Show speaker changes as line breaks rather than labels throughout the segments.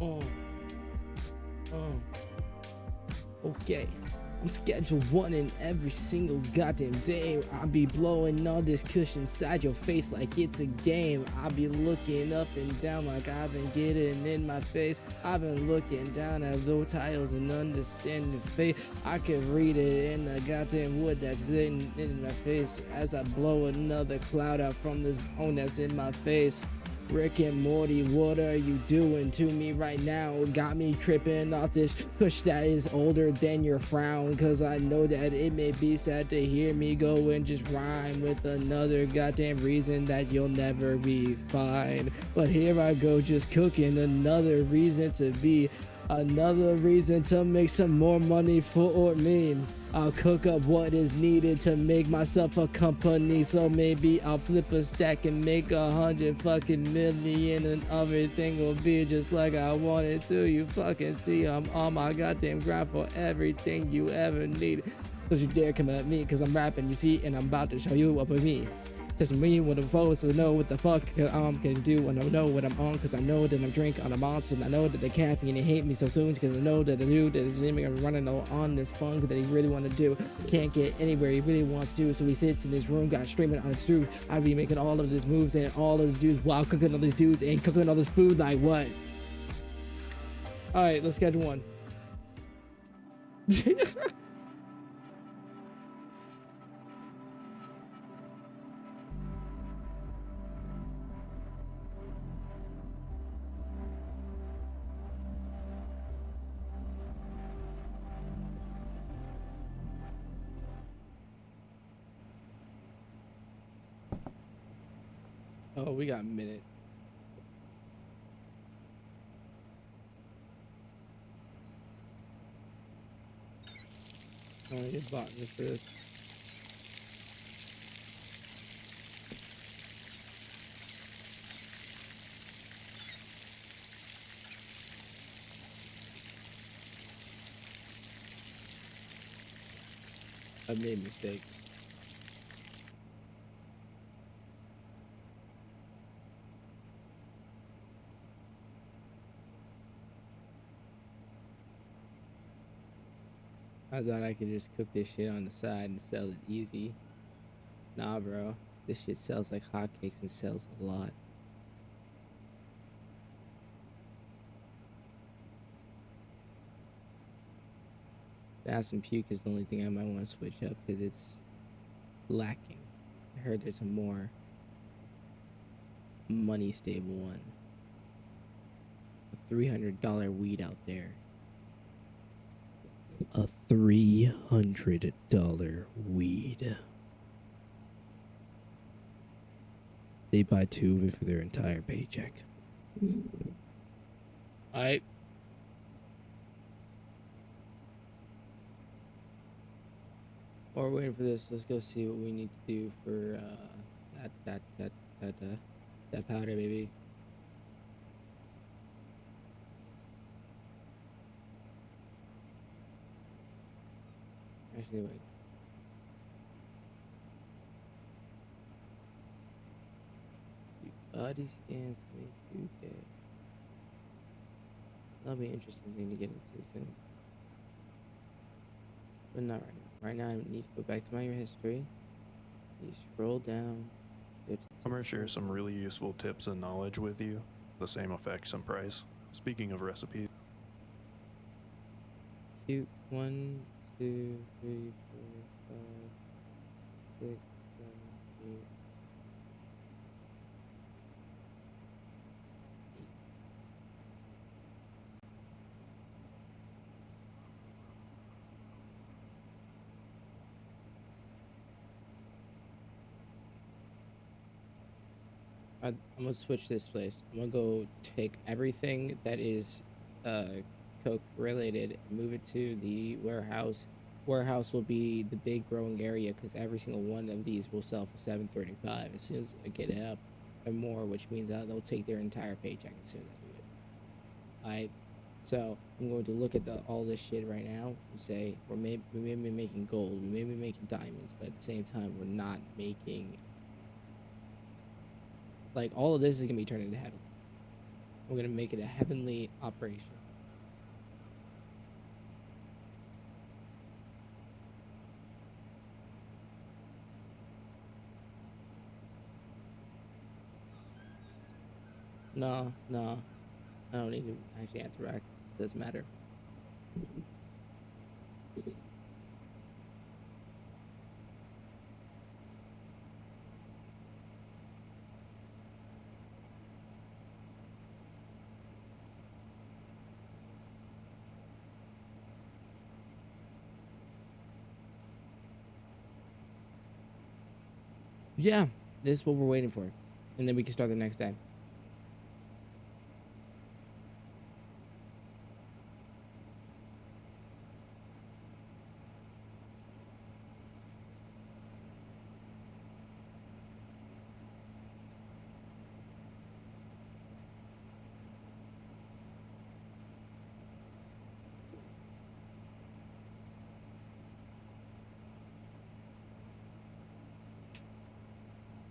Uh, uh. Okay. I'm scheduled one in every single goddamn day. I'll be blowing all this cushion inside your face like it's a game. I'll be looking up and down like I've been getting in my face. I've been looking down at those tiles and understanding fate. I can read it in the goddamn wood that's sitting in my face as I blow another cloud out from this bone that's in my face. Rick and Morty, what are you doing to me right now? Got me tripping off this push that is older than your frown. Cause I know that it may be sad to hear me go and just rhyme with another goddamn reason that you'll never be fine. But here I go just cooking another reason to be, another reason to make some more money for me. I'll cook up what is needed to make myself a company, so maybe I'll flip a stack and make 100 fucking million and everything will be just like I want it to. You fucking see, I'm on my goddamn grind for everything you ever need. Don't you dare come at me, cause I'm rapping, you see, and I'm about to show you up with me. Test me with the folks to know what the fuck I can do, and I know what I'm on, cause I know that I'm drinking on a monster, and I know that the caffeine hate me so soon, cause I know that the dude that is running on this funk that he really want to do can't get anywhere he really wants to, so he sits in his room, got streaming on his truth. I'd be making all of his moves and all of the dudes while cooking all these dudes and cooking all this food, like what? Alright, let's schedule one. Oh, we got a minute. I'm gonna get bought just for this. I've made mistakes. I thought I could just cook this shit on the side and sell it easy. Nah, bro. This shit sells like hotcakes and sells a lot. Ass and puke is the only thing I might want to switch up because it's lacking. I heard there's a more money stable one. A $300 weed out there. A $300 weed. They buy two of it for their entire paycheck. Alright. While we're waiting for this, let's go see what we need to do for that powder, baby. Actually, wait. Body scans make 2K. That'll be an interesting thing to get into soon. But not right now. Right now, I need to go back to my history. You scroll down.
I'm going to share some really useful tips and knowledge with you. The same effects and price. Speaking of recipes.
Cute. 1, 2, 3, 4, 5, 6, 7, 8. I'm gonna switch this place. I'm gonna go take everything that is Coke related, move it to the warehouse. Warehouse will be the big growing area because every single one of these will sell for $7.35 as soon as I get it up and more, which means that they'll take their entire paycheck as soon as I do it. Alright, so I'm going to look at all this shit right now and say we may be making gold, we may be making diamonds, but at the same time we're not making. Like, all of this is gonna be turned into heavy. We're gonna make it a heavenly operation. No, no, I don't need to actually interact. Doesn't matter. Yeah, this is what we're waiting for, and then we can start the next day.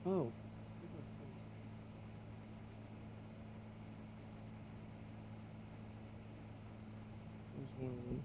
Oh, where's my phone? There's one.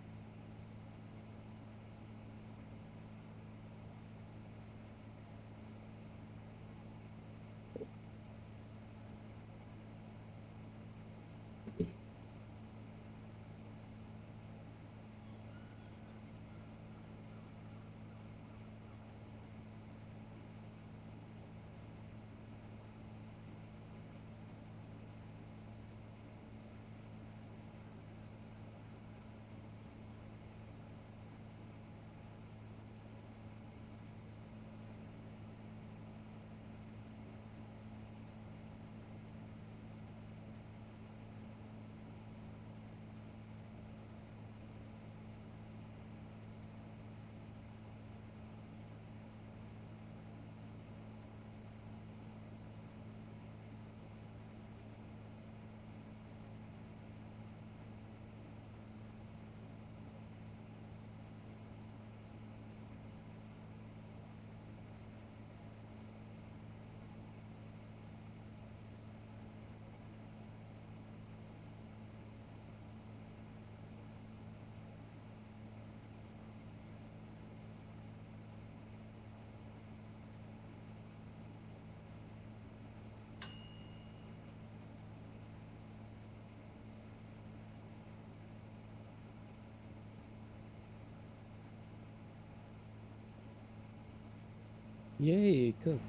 Yay, it cooked.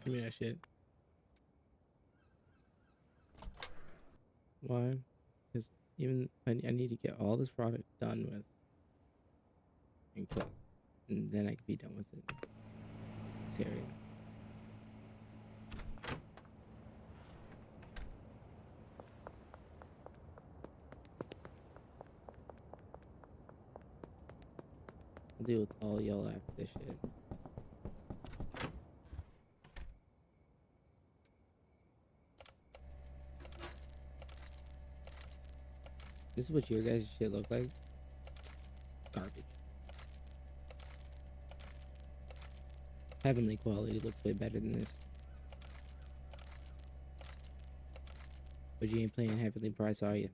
Give me that shit. Why? Because even I need to get all this product done with and cooked, and then I can be done with it. This area. I'll deal with all y'all after this shit. This is what your guys' shit look like. Garbage. Heavenly quality looks way better than this. But you ain't playing Heavenly Price, are you?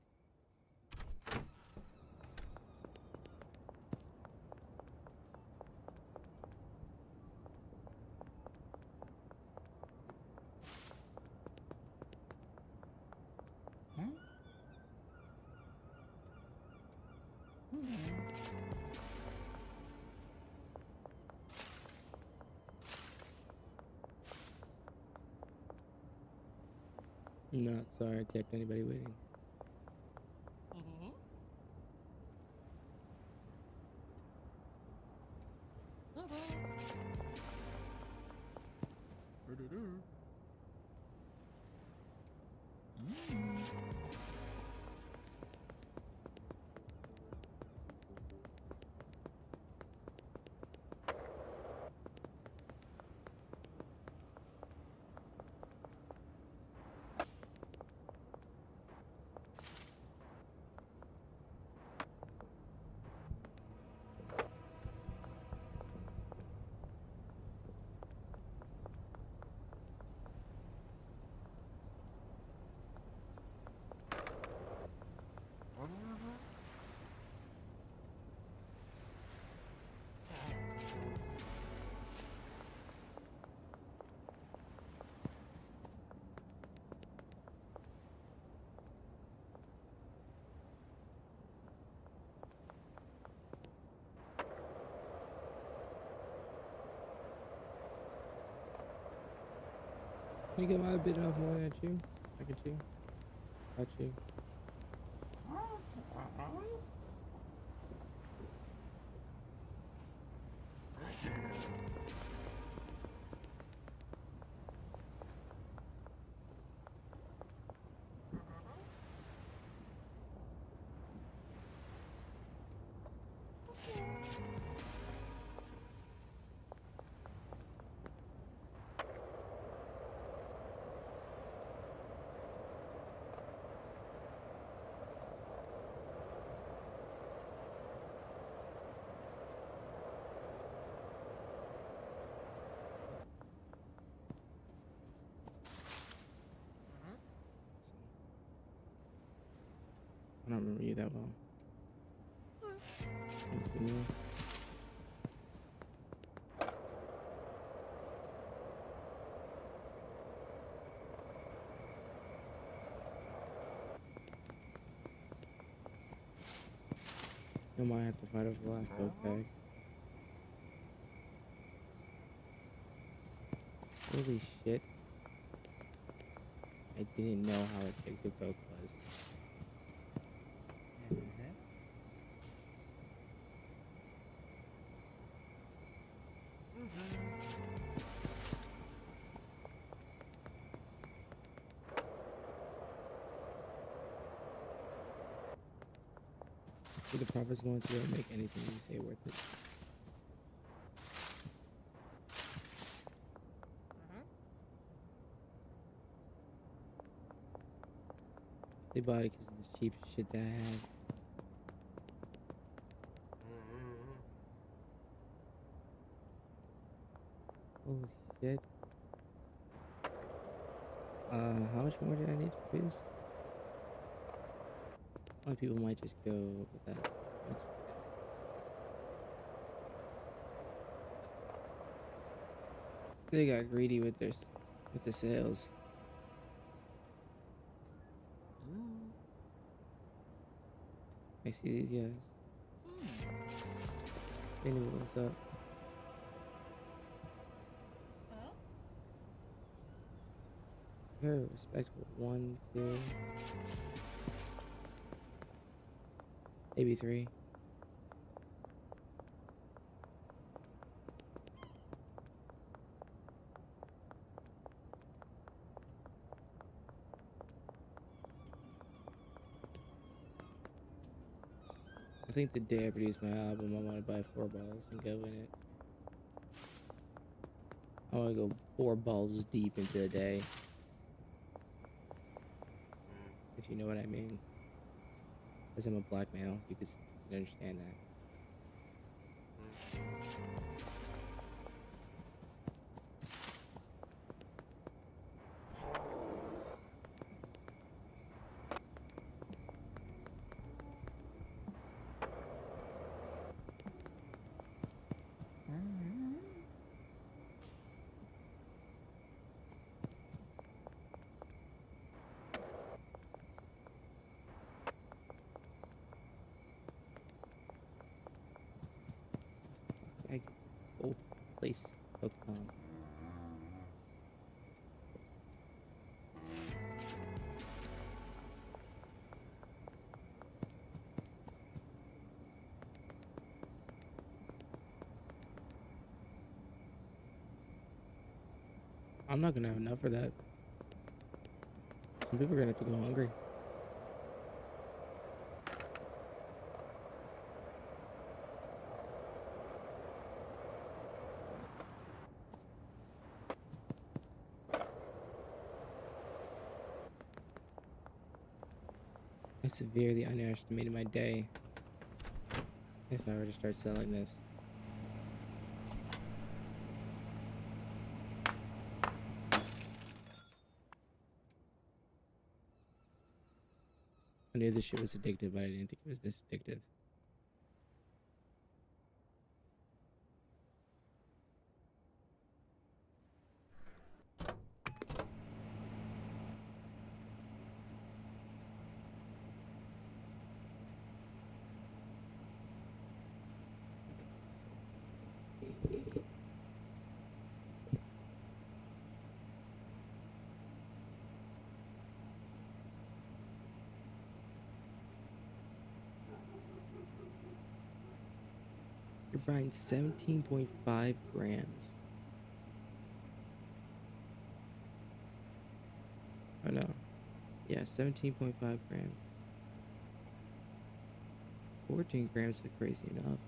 I'm not sorry I kept anybody waiting. me get my bit off more at you. I can chew. Got you. I don't remember you that well. It's been you. You might have to fight over the last oak bag. Holy shit. I didn't know how addictive coke was. The profits alone to make anything you say worth it. They bought it because of the cheap shit that I had. Holy shit. How much more did I need to produce? A lot of people might just go with that. They got greedy with the sales. I see these guys. They knew what was up. Very respectable. 1, 2, maybe 3. I think the day I produce my album, I want to buy 4 balls and go in it. I want to go 4 balls deep into the day. If you know what I mean. Because I'm a black male, you can understand that. I get the whole place hooked on. I'm not gonna have enough for that. Some people are gonna have to go hungry. I severely underestimated my day if I were to start selling this. I knew this shit was addictive, but I didn't think it was this addictive. You're buying 17.5 grams. Oh no. Yeah, 17.5 grams. 14 grams is crazy enough.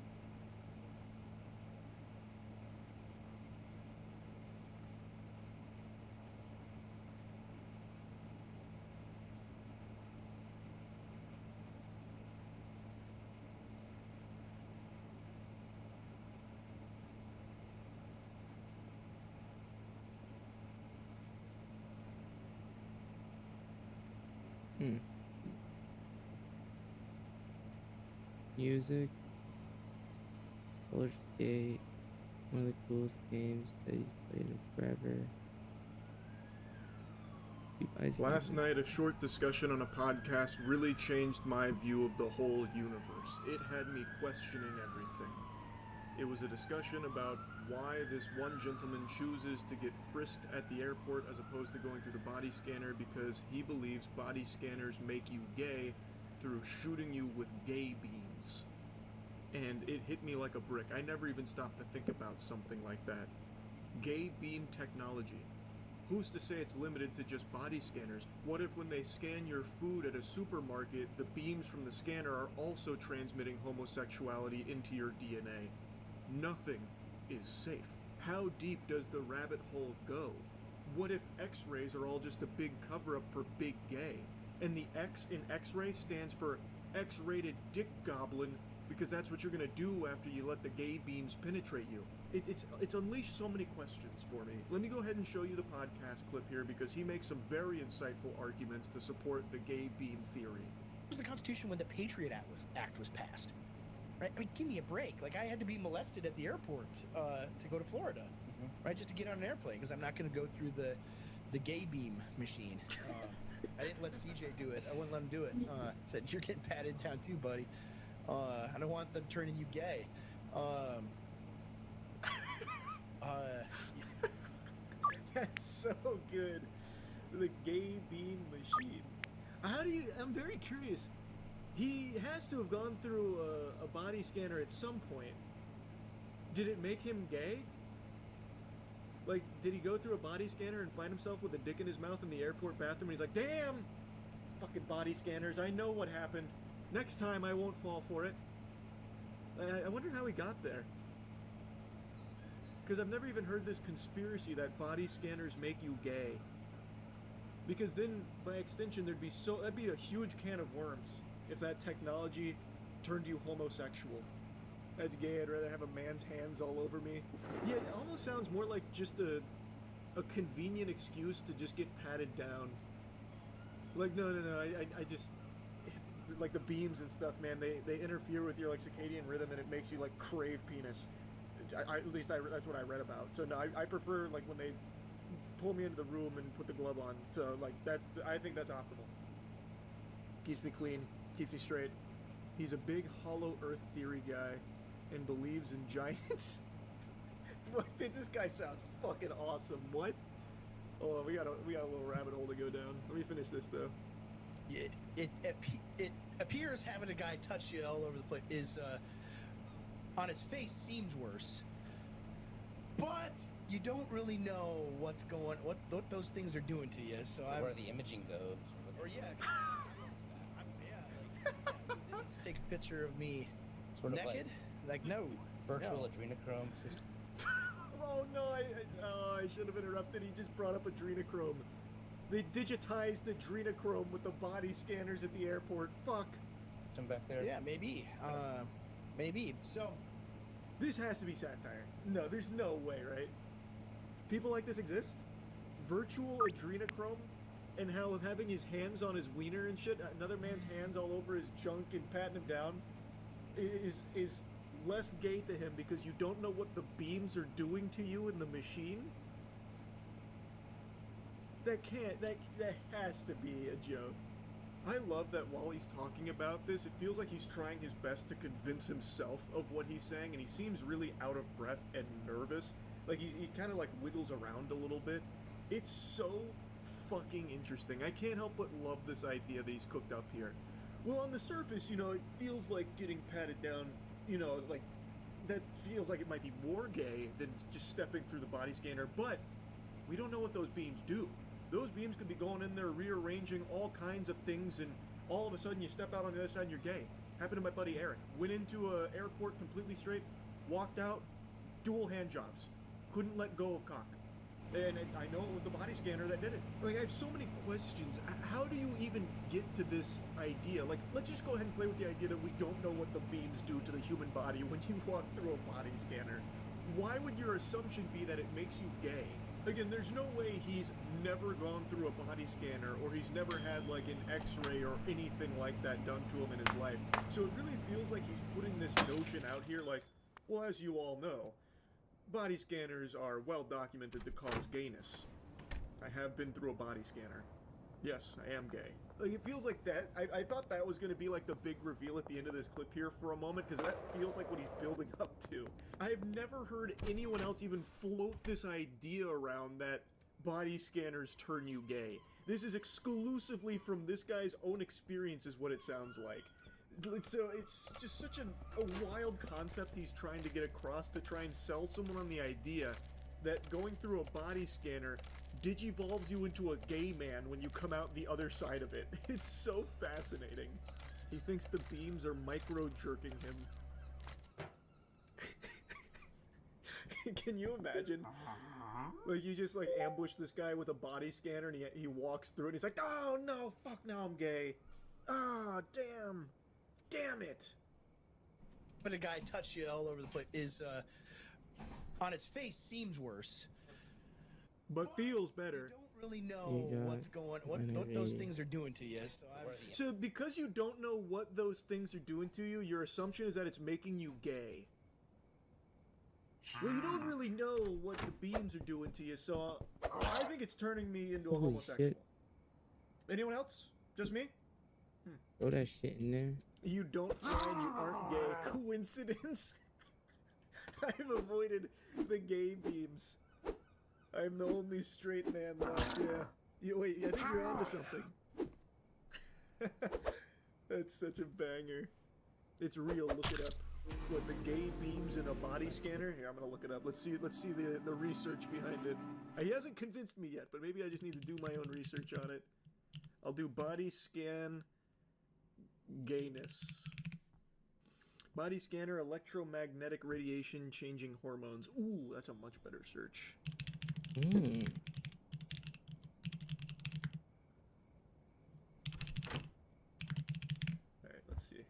Music. Baldur Gate. One of the coolest games that you played in forever.
Last night, a short discussion on a podcast really changed my view of the whole universe. It had me questioning everything. It was a discussion about why this one gentleman chooses to get frisked at the airport as opposed to going through the body scanner because he believes body scanners make you gay through shooting you with gay beams. And it hit me like a brick. I never even stopped to think about something like that. Gay beam technology. Who's to say it's limited to just body scanners? What if when they scan your food at a supermarket, the beams from the scanner are also transmitting homosexuality into your DNA? Nothing is safe. How deep does the rabbit hole go? What if X-rays are all just a big cover-up for big gay? And the X in X-ray stands for X-rated dick goblin, because that's what you're gonna do after you let the gay beams penetrate you. It's unleashed so many questions for me. Let me go ahead and show you the podcast clip here because he makes some very insightful arguments to support the gay beam theory.
It was the Constitution when the Patriot Act was passed. Right? I mean, give me a break. Like, I had to be molested at the airport to go to Florida, right? Just to get on an airplane because I'm not going to go through the gay beam machine. I didn't let CJ do it. I wouldn't let him do it. Said, you're getting patted down too, buddy. I don't want them turning you gay.
That's so good. The gay beam machine. How do you... I'm very curious. He has to have gone through a body scanner at some point. Did it make him gay? Like, did he go through a body scanner and find himself with a dick in his mouth in the airport bathroom and he's like, damn! Fucking body scanners, I know what happened. Next time I won't fall for it. I wonder how he got there. Because I've never even heard this conspiracy that body scanners make you gay. Because then, by extension, that'd be a huge can of worms if that technology turned you homosexual. That's gay, I'd rather have a man's hands all over me. Yeah, it almost sounds more like just a convenient excuse to just get patted down. Like, no, I just... Like the beams and stuff, man, they interfere with your like circadian rhythm and it makes you like crave penis. At least that's what I read about. So no, I prefer like when they pull me into the room and put the glove on. So like I think that's optimal. Keeps me clean, keeps me straight. He's a big hollow earth theory guy and believes in giants. This guy sounds fucking awesome. What? Oh, we got a little rabbit hole to go down. Let me finish this though.
It appears having a guy touch you all over the place is on its face seems worse, but you don't really know what those things are doing to you. So
where the imaging goes,
or just take a picture of me
sort
naked, like no
virtual adrenochrome system.
Oh no! I should have interrupted. He just brought up adrenochrome. They digitized adrenochrome with the body scanners at the airport. Fuck.
Some back there.
Yeah, maybe. Maybe. So,
this has to be satire. No, there's no way, right? People like this exist? Virtual adrenochrome? And how having his hands on his wiener and shit, another man's hands all over his junk and patting him down, is less gay to him because you don't know what the beams are doing to you in the machine? That has to be a joke. I love that while he's talking about this, it feels like he's trying his best to convince himself of what he's saying, and he seems really out of breath and nervous. Like, he kind of, like, wiggles around a little bit. It's so fucking interesting. I can't help but love this idea that he's cooked up here. Well, on the surface, you know, it feels like getting patted down, you know, like that feels like it might be more gay than just stepping through the body scanner, but we don't know what those beams do. Those beams could be going in there rearranging all kinds of things, and all of a sudden you step out on the other side and you're gay. Happened to my buddy Eric. Went into a airport completely straight, walked out, dual hand jobs. Couldn't let go of cock. And I know it was the body scanner that did it. Like, I have so many questions. How do you even get to this idea? Like, let's just go ahead and play with the idea that we don't know what the beams do to the human body when you walk through a body scanner. Why would your assumption be that it makes you gay? Again, there's no way he's never gone through a body scanner, or he's never had, like, an x-ray or anything like that done to him in his life. So it really feels like he's putting this notion out here like, well, as you all know, body scanners are well documented to cause gayness. I have been through a body scanner. Yes, I am gay. Like, it feels like that. I thought that was going to be like the big reveal at the end of this clip here for a moment, because that feels like what he's building up to. I have never heard anyone else even float this idea around that body scanners turn you gay. This is exclusively from this guy's own experience, is what it sounds like. So it's just such a wild concept he's trying to get across, to try and sell someone on the idea that going through a body scanner digivolves you into a gay man when you come out the other side of it. It's so fascinating. He thinks the beams are micro-jerking him. Can you imagine? Like, you just, like, ambush this guy with a body scanner, and he walks through it, and he's like, oh no, fuck, now I'm gay. Ah, damn. Damn it.
But a guy touch you all over the place is, on its face seems worse.
But feels better.
You don't really know what those things are doing to you.
So because you don't know what those things are doing to you, your assumption is that it's making you gay. Well, you don't really know what the beams are doing to you, so I think it's turning me into a
Holy
homosexual.
shit.
Anyone else? Just me?
Throw that shit in there.
You don't find you aren't gay. Coincidence? I've avoided the gay beams. I'm the only straight man left, yeah. Wait, I think you're onto something. That's such a banger. It's real, look it up. What, the gay beams in a body scanner? Here, I'm gonna look it up. Let's see the research behind it. He hasn't convinced me yet, but maybe I just need to do my own research on it. I'll do body scan gayness. Body scanner, electromagnetic radiation, changing hormones. Ooh, that's a much better search.
Hmm.
Alright, let's see.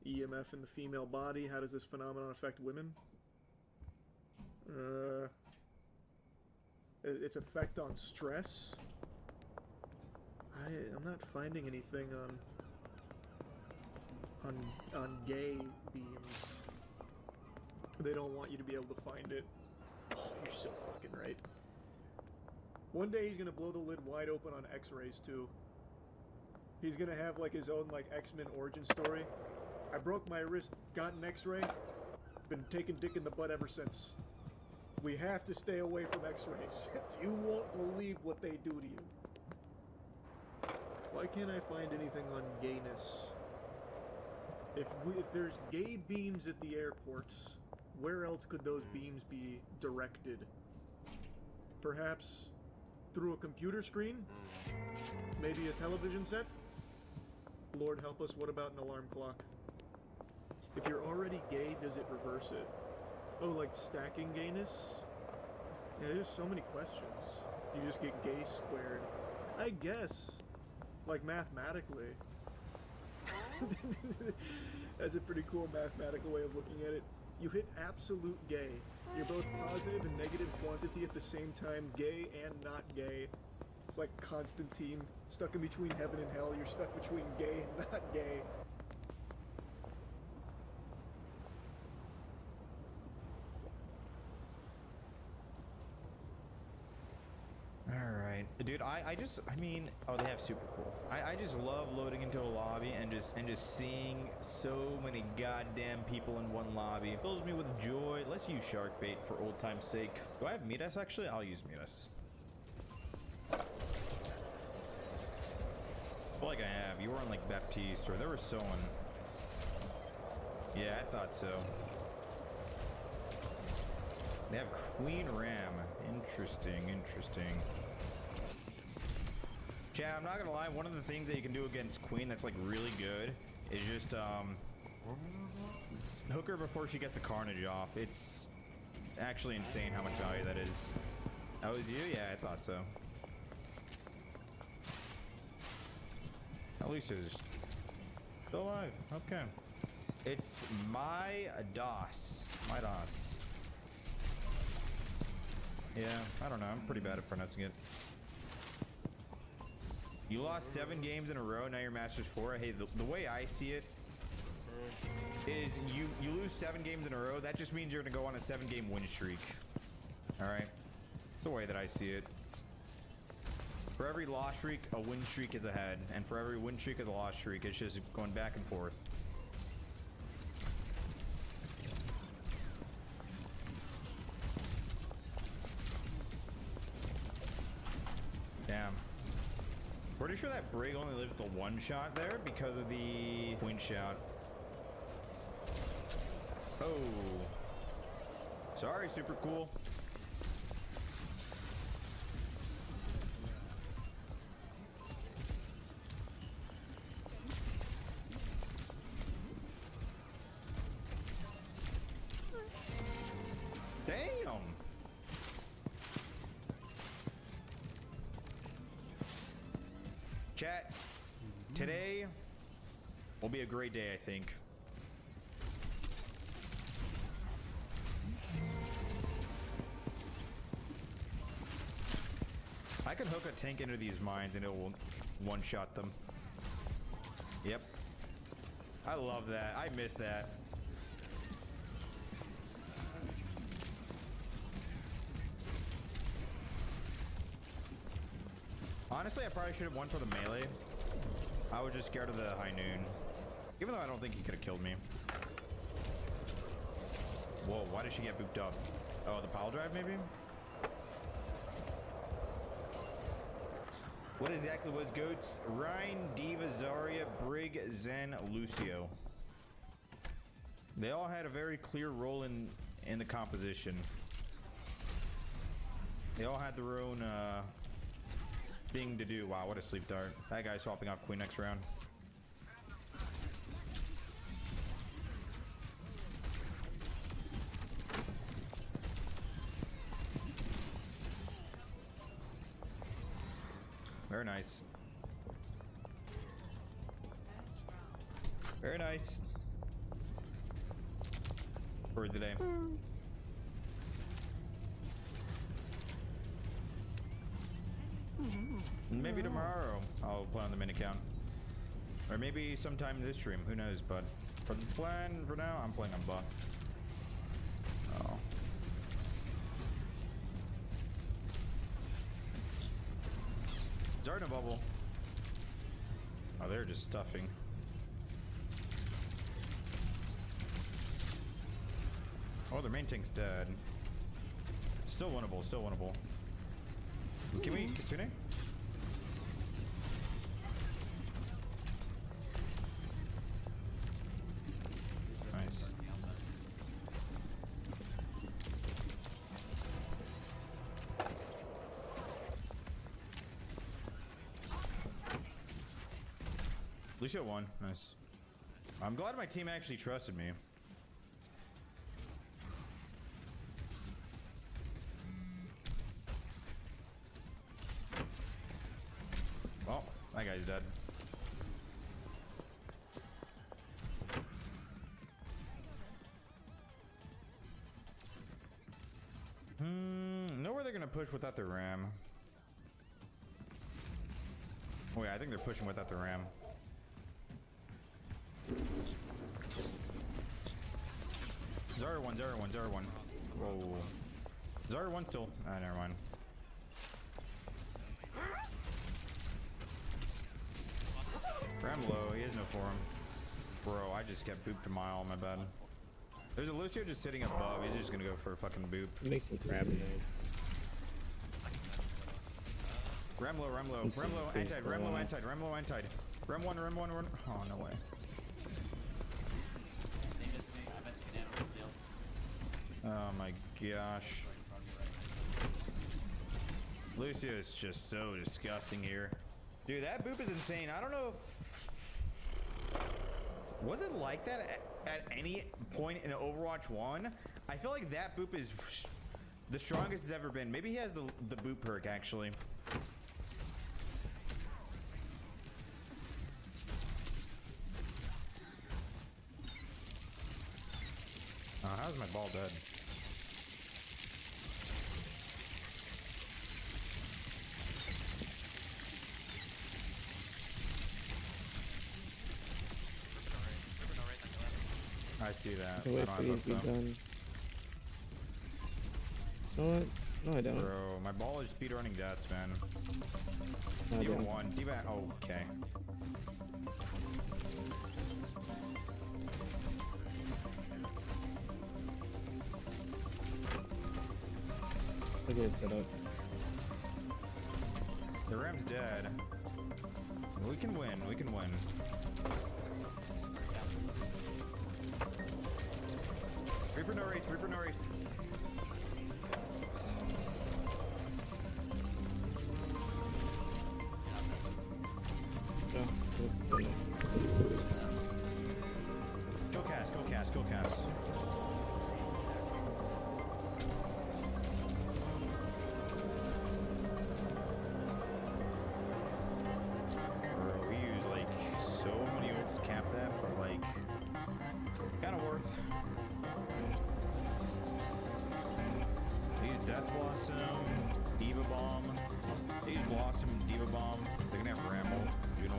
EMF in the female body. How does this phenomenon affect women? Its effect on stress. I'm not finding anything on gay beams. They don't want you to be able to find it. Oh, you're so fucking right. One day he's gonna blow the lid wide open on X-rays too. He's gonna have like his own like X-Men origin story. I broke my wrist, got an X-ray, been taking dick in the butt ever since. We have to stay away from X-rays. You won't believe what they do to you. Why can't I find anything on gayness? If there's gay beams at the airports, where else could those beams be directed? Perhaps through a computer screen? Maybe a television set? Lord help us, what about an alarm clock? If you're already gay, does it reverse it? Oh, like stacking gayness? Yeah, there's so many questions. You just get gay squared. I guess. Like mathematically. That's a pretty cool mathematical way of looking at it. You hit absolute gay. You're both positive and negative quantity at the same time, gay and not gay. It's like Constantine, stuck in between heaven and hell. You're stuck between gay and not gay.
Alright. Dude, I mean, oh, they have super cool. I just love loading into a lobby and just seeing so many goddamn people in one lobby. It fills me with joy. Let's use shark bait for old time's sake. Do I have Midas actually? I'll use Midas. I feel like I have. You were on like Baptiste, or there was someone. Yeah, I thought so. They have Queen Ram. Interesting, interesting. Chad, I'm not gonna lie, one of the things that you can do against Queen that's like really good is just hook her before she gets the carnage off. It's actually insane how much value that is. That was you? Yeah, I thought so. At least it's still alive. Okay. It's my DOS. My DOS. Yeah, I don't know. I'm pretty bad at pronouncing it. You lost 7 games in a row. Now you're Masters 4. Hey, the way I see it is you lose 7 games in a row. That just means you're going to go on a 7-game win streak. All right. It's the way that I see it. For every loss streak, a win streak is ahead. And for every win streak is a loss streak. It's just going back and forth. Damn. Pretty sure that Brig only lives the 1 shot there because of the wind shout. Oh. Sorry, super cool. Damn. Chat, today will be a great day, I think. I can hook a tank into these mines and it will one-shot them. Yep. I love that. I miss that. Honestly, I probably should have won for the melee. I was just scared of the high noon. Even though I don't think he could have killed me. Whoa, why did she get booped up? Oh, the pile drive maybe? What exactly was Goats? Rhine, Diva, Zarya, Brig, Zen, Lucio. They all had a very clear role in the composition. They all had their own thing to do. Wow, what a sleep dart. That guy's swapping off Queen next round. Very nice. Very nice. For the day. Maybe tomorrow I'll play on the main account. Or maybe sometime this stream, who knows, but for the plan for now, I'm playing on Buck. Oh. Zarya bubble. Oh, they're just stuffing. Oh, their main tank's dead. Still winnable, still winnable. Can we Kitsune? Nice. Lucio won. Nice. I'm glad my team actually trusted me. Well, that guy's dead. Know where they're gonna push without the ram. Oh yeah, I think they're pushing without the ram. Zarya 1, Zarya 1, Zarya 1. Whoa. Zarya 1 still. Ah, never mind. Ram low, he has no form. Bro, I just got booped a mile, my bad. There's a Lucio just sitting above, he's just gonna go for a fucking boop.
It makes me crab knife.
Ram low, Ram low, Ram low, anti, Ram low, anti, Ram low, anti. Ram 1, Ram 1, Ram. Oh, no way. Oh my gosh. Lucio is just so disgusting here. Dude, that boop is insane. I don't know if... Was it like that at any point in Overwatch 1? I feel like that boop is the strongest it's ever been. Maybe he has the boop perk, actually. How's my ball dead? I see that.
Wait
I
for
don't
you
have
to be
enough, though.
done. You know what? No, I don't.
Bro, my ball is speedrunning deaths, man.
No, I
D.Va
don't.
1. D.Va. Oh, okay.
Look at it set up.
The Ram's dead. We can win. We can win. Reaper no wraith. Reaper no wraith. Go cast. Go cast. Go cast. Bro, we use like so many ults to cap that, but like kind of worth. They use Death Blossom, D.Va Bomb. They use Blossom and D.Va Bomb. They're gonna have Ramble. You know.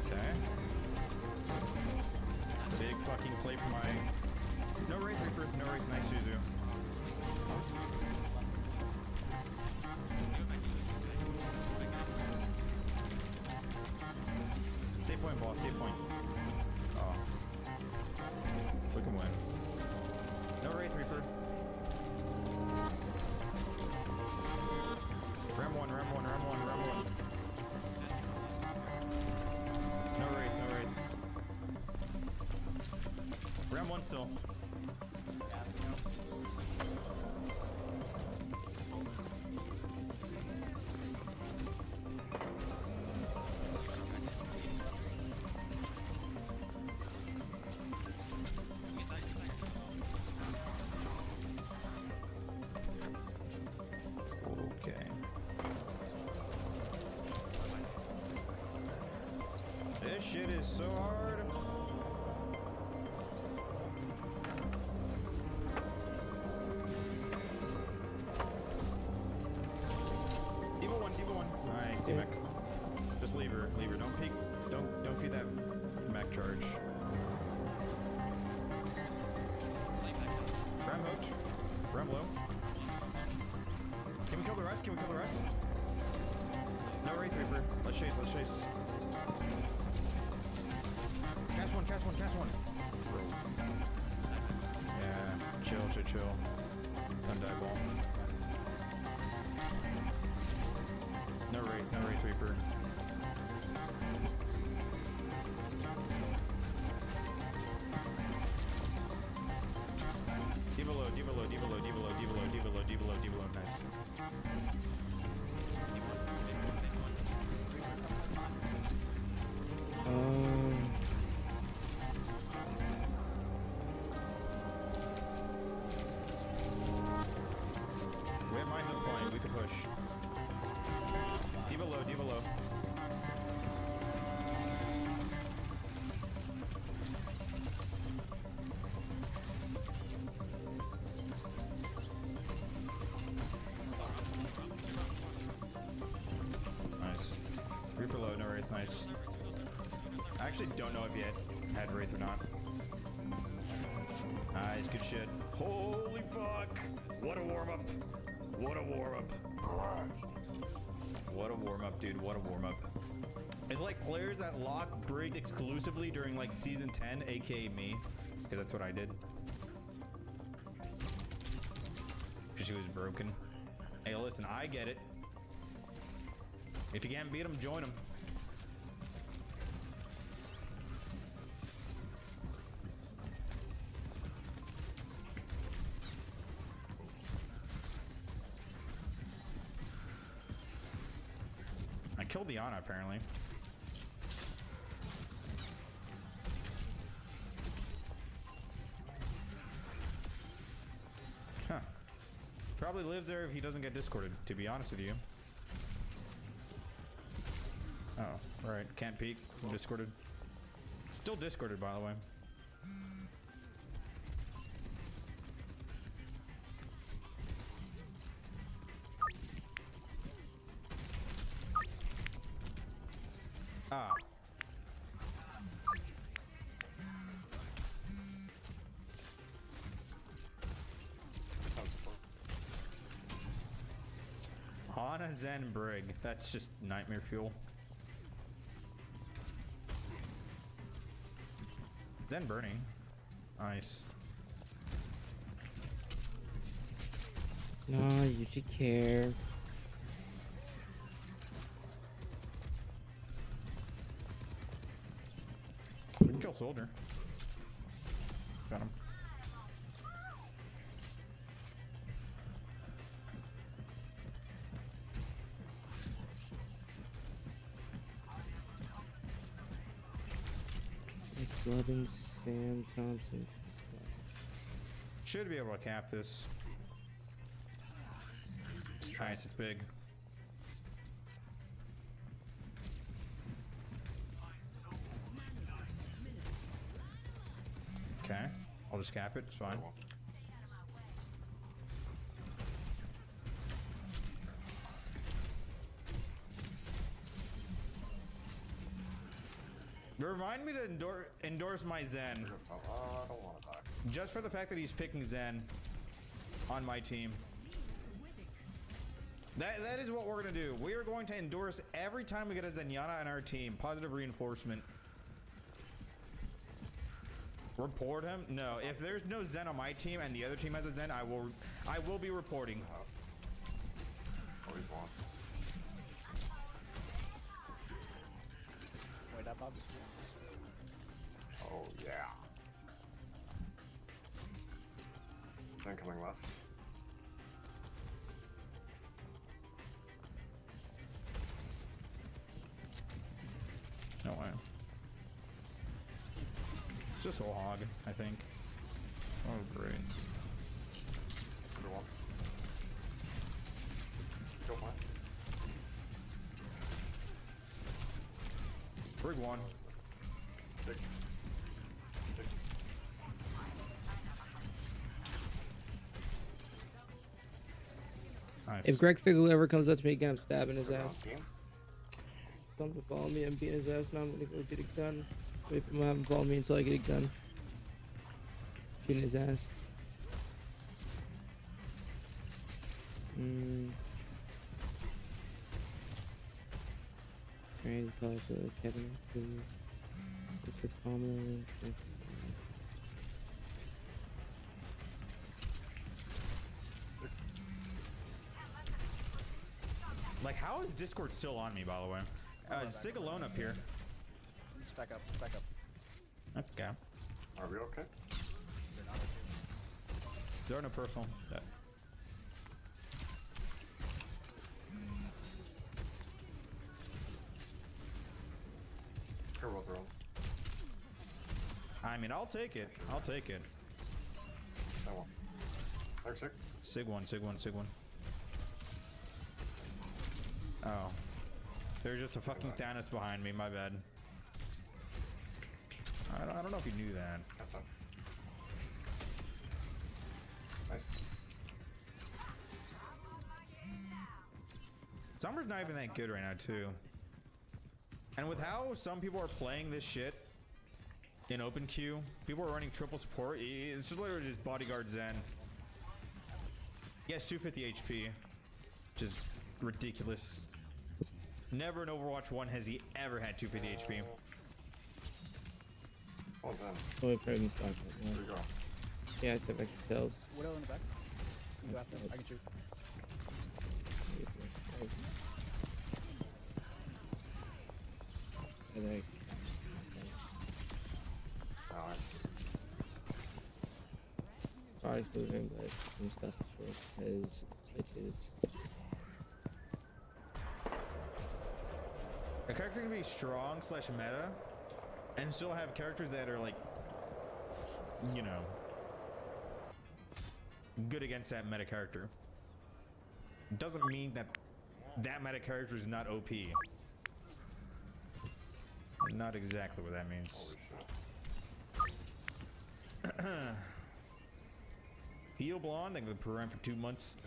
Okay. Big fucking play for my. No Wraith Reaper. No Wraith. Nice Suzu. Save point, boss. Save point. Oh. We can win. No Wraith Reaper. Ram 1, Ram 1, Ram 1, Ram 1. No Wraith, no Wraith. Ram 1 still. Okay. This shit is so hard. D.Va 1, D.Va 1. Nice, D-Mech. Just leave her, leave her. Don't peek. Don't feed that mech charge. Ram hooked. Ram low. Can we kill the rest? Can we kill the rest? No Wraith Reaper. Let's chase, let's chase. Cast one, cast one, cast one. Bro. Yeah, chill, chill, chill. Don't die ball. No Wraith Reaper. D.Va low, D.Va low, D.Va low, D.Va low, D.Va low, D.Va low, D.Va low, D.Va low. Nice. We have mines up point. We can push. D.Va low, D.Va low. Nice. Reaper low, no Wraith, nice. I actually don't know if yet had Wraith or not. Nice, good shit. Holy fuck! What a warm-up! What a warm-up! What a warm-up, dude, what a warm-up. It's like players that lock Briggs exclusively during like season 10, aka me. Because that's what I did. Because she was broken. Hey, listen, I get it. If you can't beat them, join them. I killed the Ana apparently. Huh. Probably lives there if he doesn't get discorded, to be honest with you. Oh, right. Can't peek. I'm discorded. Still discorded, by the way. Ah. Hana Zen Brig. That's just nightmare fuel. Zen burning. Nice.
No, you should care.
We can kill Soldier. Got him.
McLovin, Sam Thompson.
Should be able to cap this. Nice, it's big. Okay, I'll just cap it, it's fine. Remind me to endorse my Zen.
I don't want to die.
Just for the fact that he's picking Zen on my team. That is what we're gonna do. We are going to endorse every time we get a Zenyatta on our team. Positive reinforcement. Report him? No. If there's no Zen on my team and the other team has a Zen, I will be reporting.
Always want.
Wait up, Bob.
Oh yeah. Then coming left.
No way. It's just a hog, I think. Oh, great.
Good one. Go fine.
Brig one.
Big. Big.
Nice.
If Greg Figgle ever comes up to me again, I'm stabbing his
Good
ass.
round, team.
Come to follow me, I'm beating his ass, now I'm gonna go get a gun. Wait for him to have him follow me until I get a gun. Shooting his ass. Trying to call it Kevin. This gets common.
Like, how is Discord still on me, by the way? Sig alone up here.
Just back up, back up.
Okay.
Are we okay?
There are no personal. Yeah.
Here, both are on.
I mean, I'll take it. I'll take it.
That one. There's sick.
Sig one, Sig one, Sig one. Oh. There's just a fucking Thanos behind me, my bad. I don't know if you knew that.
That's not. Nice.
Summer's not even that good right now, too. And with how some people are playing this shit in open queue, people are running triple support. It's just literally just bodyguard Zen. Yes, 250 HP, which is ridiculous. Never in Overwatch 1 has he ever had 250 HP.
What was that?
Oh, wait, probably stock.
There you go.
Yeah, I said extra tells.
Widow in the back. You go after him. I can shoot.
And then
Alright.
body's moving, but some stuff is glitches.
A character can be strong / meta and still have characters that are like, you know, good against that meta character. Doesn't mean that that meta character is not OP. Not exactly what that means.
Holy shit.
Heal Blonde, they've been programmed for 2 months.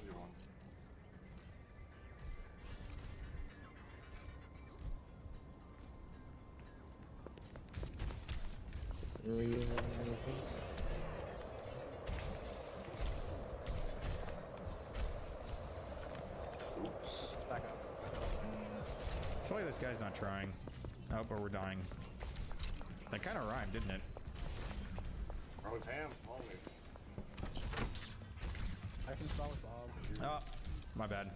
Give you one. Oops.
Back up.
I feel like this guy's not trying. Oh, but we're dying. That kind of rhymed, didn't it?
Oh, his hand. Holy.
I can start with Bob.
Oh, my bad.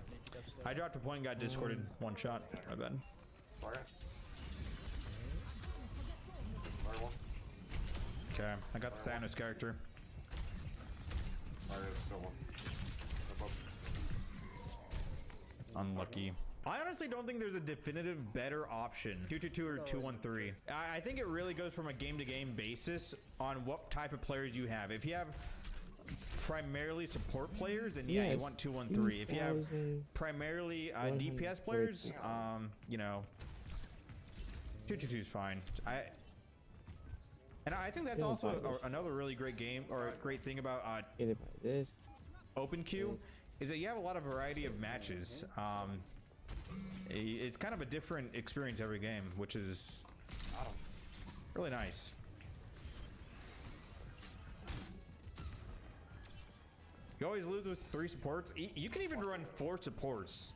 I dropped a point and got discorded one shot. My bad.
Sorry. Sorry, one.
Okay, I got the Thanos character.
Sorry, there's still one. Above.
Unlucky. I honestly don't think there's a definitive better option. 222 or 213. I think it really goes from a game-to-game basis on what type of players you have. If you have primarily support players, then yeah, you want 213. If you have primarily DPS players, you know, 222 is fine. And I think that's also another really great game or a great thing about Open Queue is that you have a lot of variety of matches. It's kind of a different experience every game, which is really nice. You always lose with 3 supports. You can even run 4 supports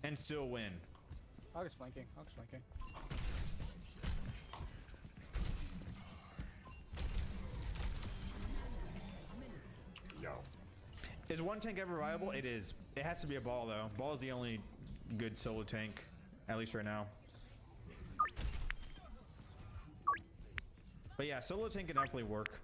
and still win.
August flanking. August flanking.
Yo.
Is one tank ever viable? It is. It has to be a ball though. Ball is the only good solo tank, at least right now. But yeah, solo tank can definitely work.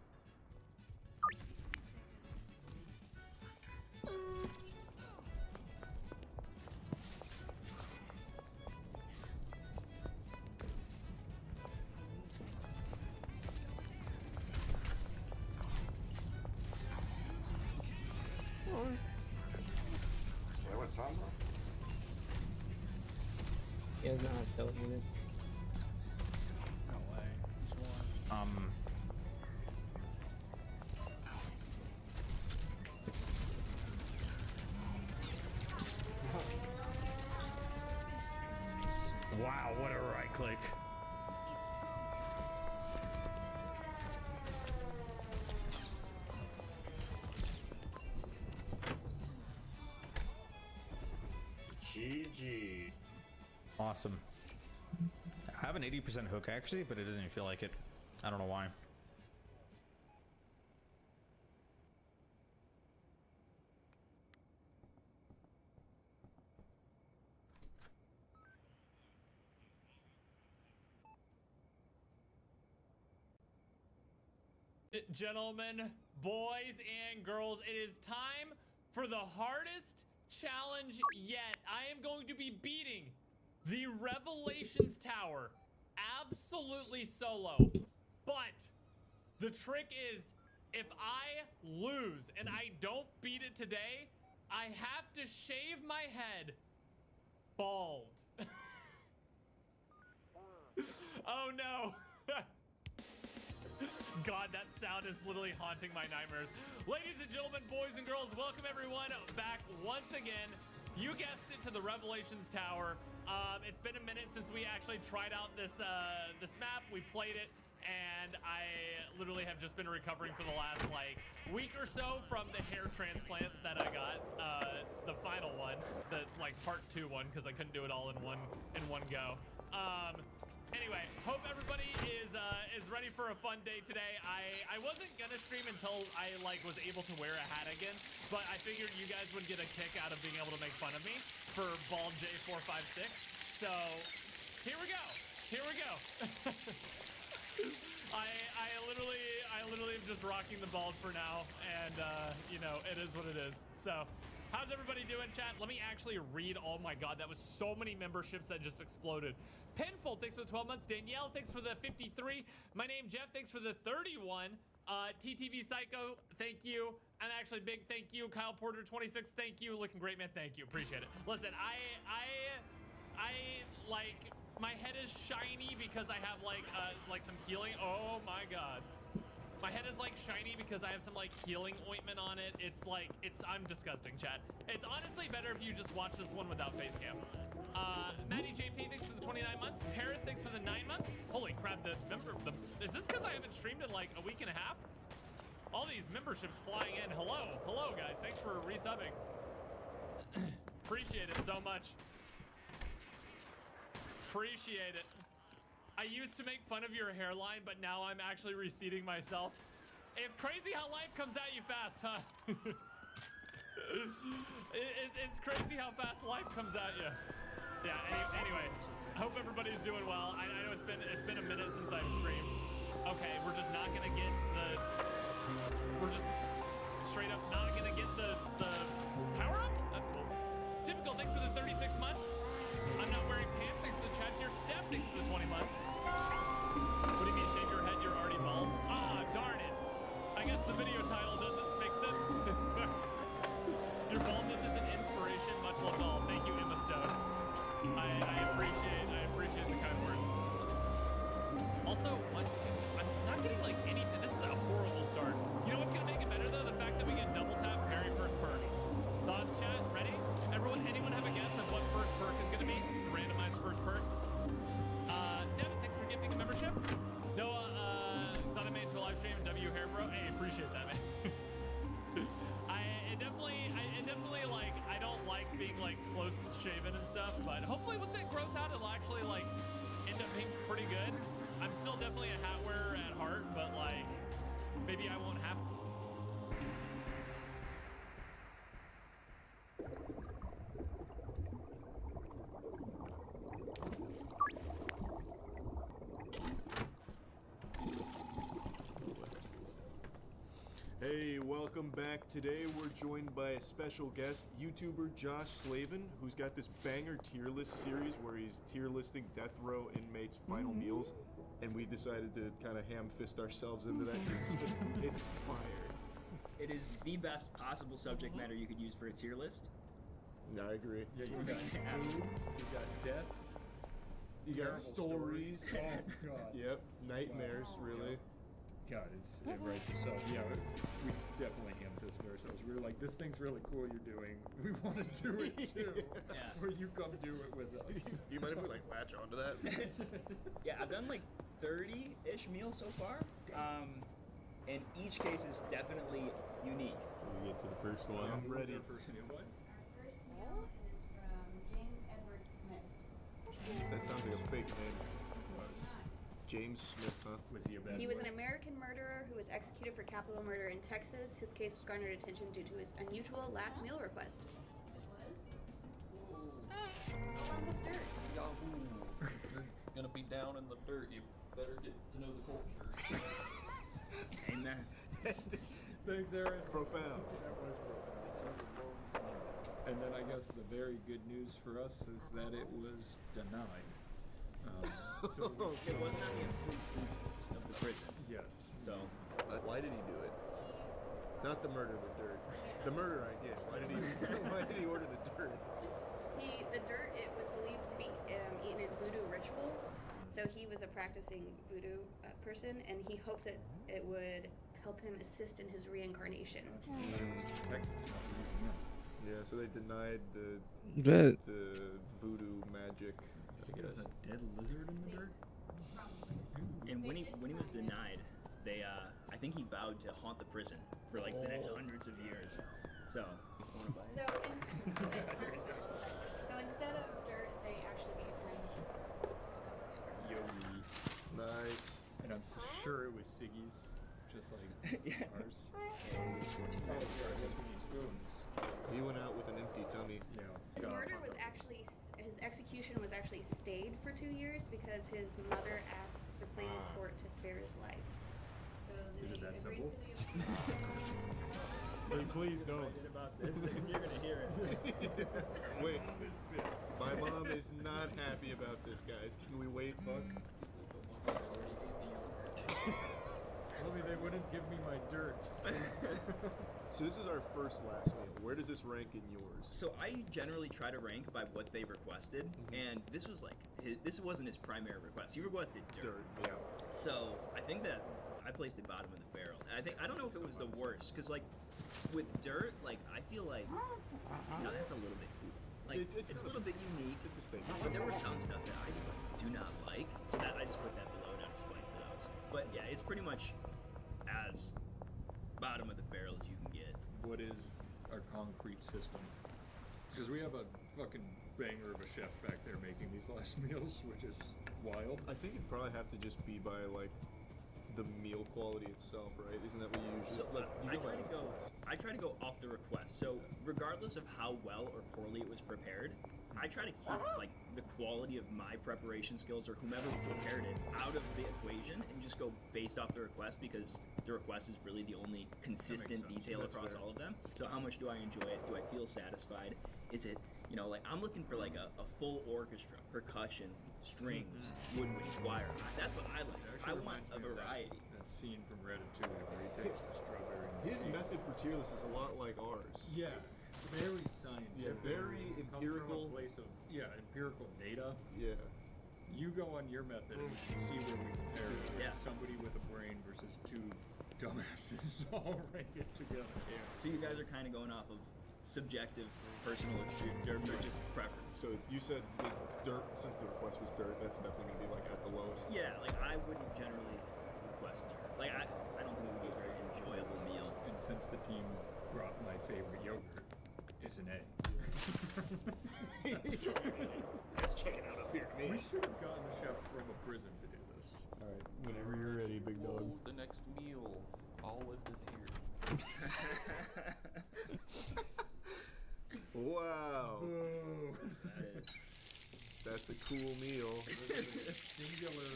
Wait, what's on?
He does not have stealth units.
No way. Just one.
Wow, what a right click.
GG.
Awesome. I have an 80% hook actually, but it doesn't even feel like it. I don't know why.
Gentlemen, boys and girls, it is time for the hardest challenge yet. I am going to be beating the Revelations Tower absolutely solo. But the trick is, if I lose and I don't beat it today, I have to shave my head bald. Oh no. God, that sound is literally haunting my nightmares. Ladies and gentlemen, boys and girls, welcome everyone back once again. You guessed it, to the Revelations Tower. It's been a minute since we actually tried out this this map. We played it, and I literally have just been recovering for the last like week or so from the hair transplant that I got, the final one, the like part 2 one, because I couldn't do it all in one go. Anyway, hope everybody is ready for a fun day today. I wasn't gonna stream until I like was able to wear a hat again, but I figured you guys would get a kick out of being able to make fun of me for Bald J456. So here we go. Here we go. I literally am just rocking the bald for now, and you know, it is what it is. So, how's everybody doing, chat? Let me actually read. Oh my God, that was so many memberships that just exploded. Penfold, thanks for the 12 months. Danielle, thanks for the 53. My name Jeff, thanks for the 31. TTV Psycho, thank you. And actually, big thank you. Kyle Porter, 26, thank you. Looking great, man. Thank you. Appreciate it. Listen, I like, my head is shiny because I have like some healing. Oh my God. My head is like shiny because I have some like healing ointment on it. It's like, I'm disgusting, chat. It's honestly better if you just watch this one without face cam. Maddie JP, thanks for the 29 months. Paris, thanks for the 9 months. Holy crap, is this because I haven't streamed in like a week and a half? All these memberships flying in. Hello guys, thanks for resubbing. Appreciate it so much. Appreciate it. I used to make fun of your hairline, but now I'm actually receding myself. It's crazy how life comes at you fast, huh? It's crazy how fast life comes at you. Yeah, anyway, I hope everybody's doing well. I know it's been a minute since I've streamed. Okay, we're just not gonna get we're just straight up not gonna get the power up? That's cool. Typical, thanks for the 36 months. I'm not wearing pants, thanks for the chat here. Steph, thanks for the 20 months. What do you mean shave your head? You're already bald? Ah, darn it. I guess the video title doesn't make sense. Your baldness is an inspiration. Much love to all. Thank you, Emma Stone. I appreciate the kind words. Also, what? I'm not getting like any. This is a horrible start. You know what's gonna make it better though? The fact that we get double tap very first perk. Thoughts, chat? Ready? Anyone have a guess of what first perk is gonna be? The randomized first perk. Devin, thanks for gifting a membership. Noah, thought I made it to a live stream. W hair bro. Hey, appreciate that, man. It definitely like, I don't like being like close shaven and stuff, but hopefully once it grows out, it'll actually like end up being pretty good. I'm still definitely a hat wearer at heart, but like maybe I won't have to.
Hey, welcome back. Today we're joined by a special guest, YouTuber Josh Slavin, who's got this banger tier list series where he's tier listing death row inmates' final meals, and we decided to kind of ham fist ourselves into that. It's fire.
It is the best possible subject matter you could use for a tier list.
I agree.
Yeah, you got food, you got death,
You got
terrible
stories.
Oh God.
Yep, nightmares, really.
God, it writes itself. Yeah, we definitely ham-fisted ourselves. We were like, this thing's really cool you're doing. We want to do it too.
Yeah.
Where you come do it with us.
Do you mind if we like latch onto that?
Yeah, I've done like 30-ish meals so far. And each case is definitely unique.
We get to the first one. I'm ready.
Our first meal, what?
Our first meal is from James Edward Smith.
That sounds like a fake name. James Smith, huh?
Was he a bad
He was
boy?
an American murderer who was executed for capital murder in Texas. His case garnered attention due to his unusual last meal request. A lump of dirt.
Yahoo! You're gonna be down in the dirt. You better get to know the culture.
Amen.
Thanks, Aaron.
Profound.
That was profound. And then I guess the very good news for us is that it was denied. So
It wasn't on the approved food list of the prison.
yes.
So,
Why did he do it? Not the murder, the dirt. The murder I get. Why did he order the dirt?
The dirt, it was believed to be eaten in voodoo rituals. So he was a practicing voodoo person, and he hoped that it would help him assist in his reincarnation.
Texas.
Yeah, so they denied the voodoo magic, I
There's
guess.
a dead lizard in the dirt?
and when he was denied, they I think he vowed to haunt the prison for like the next hundreds of years. So,
So instead of dirt, they actually gave him
Yogi.
Nice.
And I'm sure it was Siggy's, just like
Yeah.
ours. Oh, yeah, I guess we need spoons.
He went out with an empty tummy.
Yeah.
His murder was actually his execution execution was actually stayed for 2 years because his mother asked Supreme Court to spare his life. So
Is it
they
that
agreed
simple?
to the
Please don't.
About this, you're gonna hear it.
Wait, my mom is not happy about this, guys. Can we wait, fuck?
Tell me they wouldn't give me my dirt.
So this is our first last meal. Where does this rank in yours?
So I generally try to rank by what they requested, and this was like this wasn't his primary request. He requested dirt.
Yeah.
So I think that I placed it bottom of the barrel. And I don't know if it was the worst, because like with dirt, like I feel like that's a little bit cool. Like it's a little bit unique.
It's a statement.
But there was some stuff that I just like, do not like, so that I just put that below out of spite for those. But yeah, it's pretty much as bottom of the barrel as you can get.
What is our concrete system? Because we have a fucking banger of a chef back there making these last meals, which is wild.
I think it'd probably have to just be by like the meal quality itself, right? Isn't that what you usually?
So
like, you
I try to go off the request. So regardless of how well or poorly it was prepared, I try to keep like the quality of my preparation skills or whomever prepared it out of the equation and just go based off the request, because the request is really the only consistent detail across all of them. So how much do I enjoy it? Do I feel satisfied? Is it, like I'm looking for like a full orchestra, percussion, strings, woodwind, choir. That's what I like. I want a variety.
That scene from Ratatouille where he takes the strawberry.
His method for tier list is a lot like ours.
Yeah, very scientific.
Yeah, very empirical.
Comes from a place of empirical data.
Yeah.
You go on your method and we can see where we compare somebody with a brain versus two dumbasses all rank it together. Yeah.
So you guys are kind of going off of subjective, personal experience, or just preference.
So you said the dirt, since the request was dirt, that's definitely going to be like at the lowest.
Yeah, like I wouldn't generally request dirt. Like I don't think it would be a very enjoyable meal.
And since the team brought my favorite yogurt, it's an A.
Let's check it out up here.
We should have gotten a chef from a prison to do this.
All right, whenever you're ready, big dog.
Oh, the next meal. Olive is here.
Wow.
Boo.
That's a cool meal.
Singular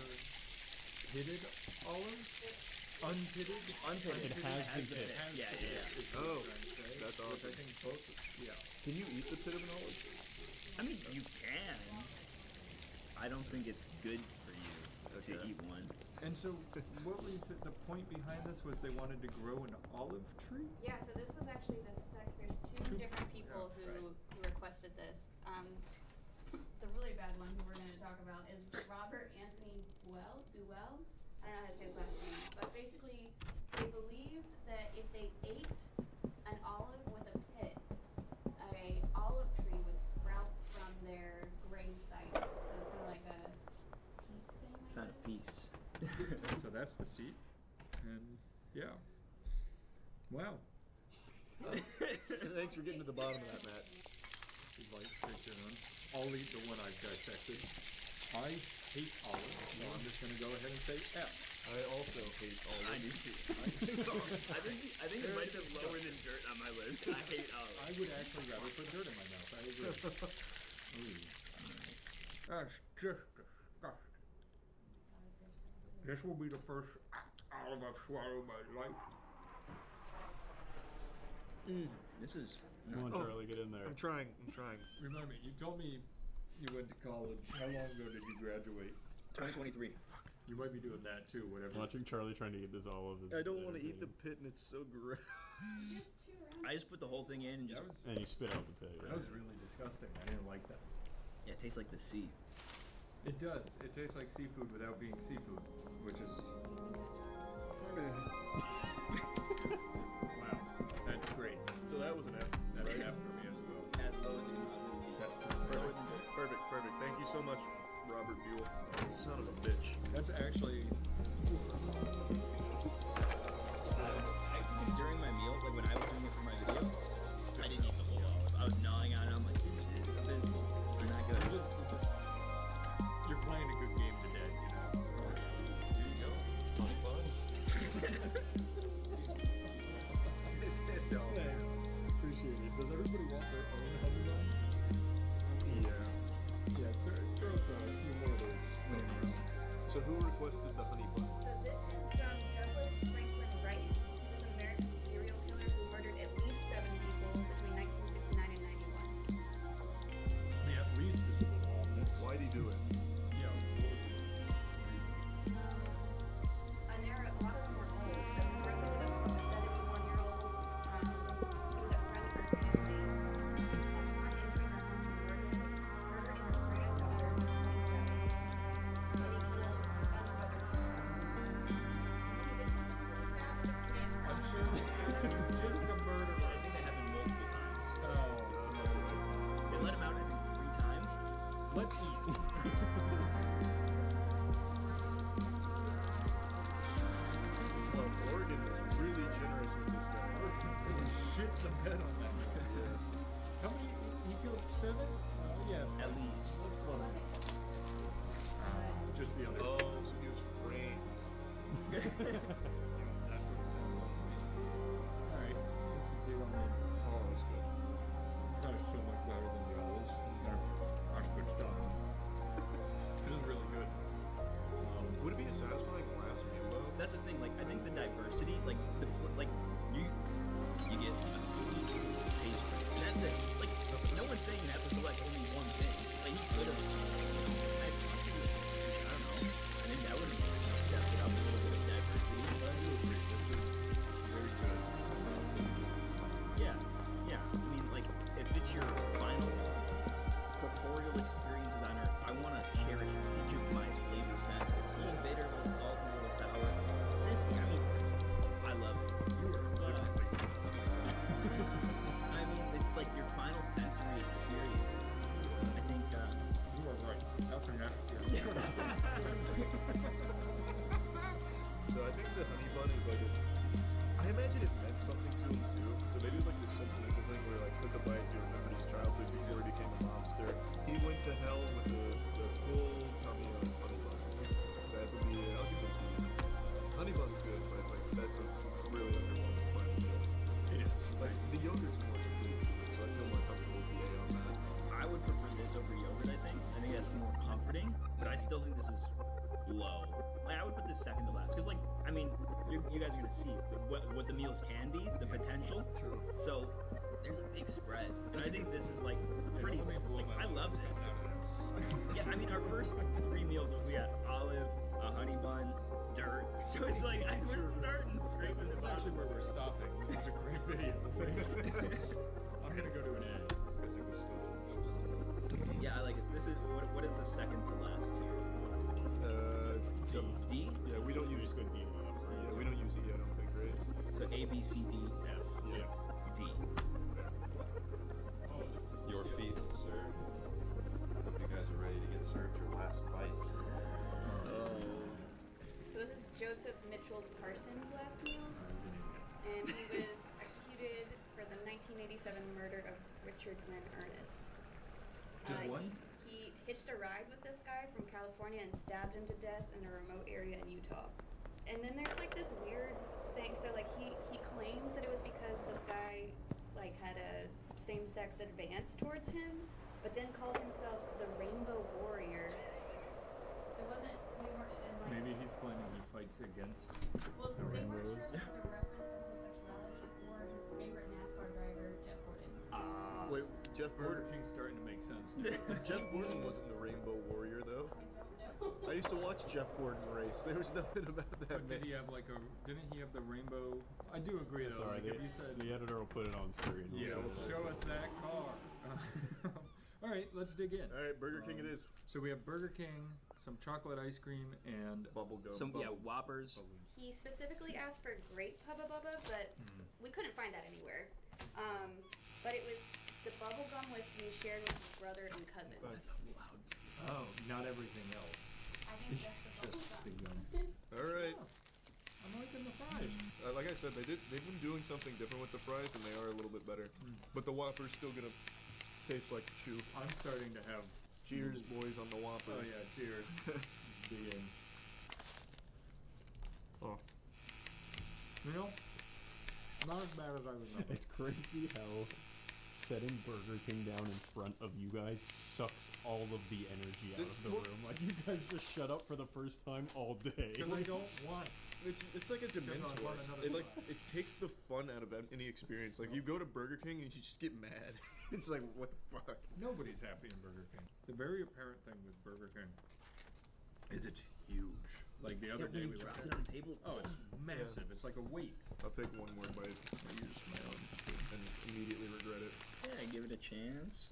pitted olive? Unpitted?
It has been pitted.
Yeah.
Oh, that's awesome.
I think both. Yeah.
Can you eat the pit of an olive?
I mean, you can. I don't think it's good for you to eat one.
And so, what was the point behind this? Was they wanted to grow an olive tree?
Yeah, so this was actually there's two different people who requested this. The really bad one who we're going to talk about is Robert Anthony Buell. I don't know how to say his last name, but basically they believed that if they ate an olive with a pit, a olive tree would sprout from their grave site. So it's kind of like a peace thing.
Sign of peace.
So that's the seat. And yeah. Wow.
Thanks for getting to the bottom of that, Matt.
I'll eat the one I've dissected. I hate olives, so I'm just going to go ahead and say F.
I also hate olives.
I do too. I think it might have lower than dirt on my list. I hate olives.
I would actually rather put dirt in my mouth. I agree. That's just disgusting. This will be the first olive I've swallowed in my life.
This is.
Come on, Charlie, get in there.
I'm trying.
Remind me, you told me you went to college. How long ago did you graduate?
2023.
You might be doing that too, whatever.
Watching Charlie trying to eat this olive is
I don't want to eat the pit, and it's so gross.
I just put the whole thing in and just.
And you spit out the pit.
That was really disgusting. I didn't like that.
Yeah, it tastes like the sea.
It does. It tastes like seafood without being seafood, which is. Wow, that's great.
So that was an F.
That's an F for me as well.
As low as you can possibly get.
Perfect. Thank you so much, Robert Buell. Son of a bitch.
That's actually.
During my meal, like when I was doing it for my video, I didn't eat the whole olive. I was gnawing on it. I'm like, this is abysmal. It's not good.
You're playing a good game today, you know.
There you go.
Thanks. Appreciate it. Does everybody want their own honey bun?
Yeah.
Yeah, That's what it sounds like to me. Alright, this is big on the. Oh, that's good. That is so much better than the others. That's good stuff. It is really good.
Would it be as satisfying last meal though?
That's the thing. Like, I think the diversity, like you get a sweet pastry, and that's it. Like, no one's saying you have to select only one thing. Like, he could have. I don't know. I think that would have stepped it up a little bit of diversity.
I do agree. This is very good.
Yeah. I mean, like, if it's your final corporeal experiences on Earth, I want to cherish each of my flavor senses. A little bitter, a little salty, a little sour. This, I mean, I love it. I mean, it's like your final sensory experiences. I think,
You are right. After next year.
So I think the honey bun is like I imagine it meant something to him too. So maybe it's like this sentimental thing where like took a bite, you remembered his childhood before he became a monster. He went to hell with the full tummy of honey bun. That would be I'll give it to you. Honey bun's good, but like that's a really underwhelming final meal.
It is.
Like the yogurt's more complete, so I feel more comfortable with the A on that.
I would prefer this over yogurt, I think. I think that's more comforting, but I still think this is low. Like, I would put this second to last, because, like, I mean, you guys are going to see what the meals can be, the potential.
True.
So, there's a big spread. And I think this is, like, pretty, like, I love this. Yeah, I mean, our first 3 meals, we got olive, a honey bun, dirt. So it's like, we're starting straight from
This
the
is actually
bottom.
where we're stopping. This is a great video. I'm gonna go to an A. Because it was still delicious.
Yeah, I like it. This is, what is the second to last here? D?
Yeah, we don't use good D enough. Yeah, we don't use E, I don't think, right?
So A, B, C, D, F,
Yeah.
D.
Oh, that's
Your feast, sir. Hope you guys are ready to get served your last bites.
So this is Joseph Mitchell Carson's last meal, and he was executed for the 1987 murder of Richard Glenn Ernest.
Just one?
He hitched a ride with this guy from California and stabbed him to death in a remote area in Utah. And then there's like this weird thing. So like he claims that it was because this guy like had a same-sex advance towards him, but then called himself the Rainbow Warrior. So we weren't in like.
Maybe he's claiming he fights against
Well,
the
they
rainbows.
weren't sure if it was a reference to homosexuality or his favorite NASCAR driver, Jeff Gordon.
Wait, Jeff
Burger
Gordon?
King's starting to make sense now.
Jeff Gordon wasn't the Rainbow Warrior though.
I don't know.
I used to watch Jeff Gordon race. There was nothing about that.
But did he have like a? Didn't he have the rainbow? I do agree though.
Sorry,
Like if you said,
the editor will put it on screen.
yeah, show us that car. All right, let's dig in.
All right, Burger King it is.
So we have Burger King, some chocolate ice cream, and
Bubble gum.
Some, yeah, Whoppers.
He specifically asked for grape Hubba Bubba, but we couldn't find that anywhere. But it was the bubble gum was to be shared with his brother and cousin.
oh, not everything else.
I think that's the
Just the
bubble
gum.
gum.
All right.
I'm liking the fries.
Like I said, they've been doing something different with the fries, and they are a little bit better. But the Whopper's still gonna taste like chew.
I'm starting to have.
Cheers, boys, on the Whopper.
Oh yeah, cheers. Dig in.
Oh.
You know, not as bad as I remember.
It's crazy how setting Burger King down in front of you guys sucks all of the energy out of the room. Like, you guys just shut up for the first time all day.
Because I don't want.
It's like a dementor.
want another
It takes the fun out of any experience. Like you go to Burger King and you just get mad. It's like what the fuck.
Nobody's happy in Burger King. The very apparent thing with Burger King is it's huge. Like the other day we
dropped
looked
it on
at
the table.
Oh, it's massive. It's like a weight.
I'll take one more bite and use my own and immediately regret it.
Yeah, give it a chance.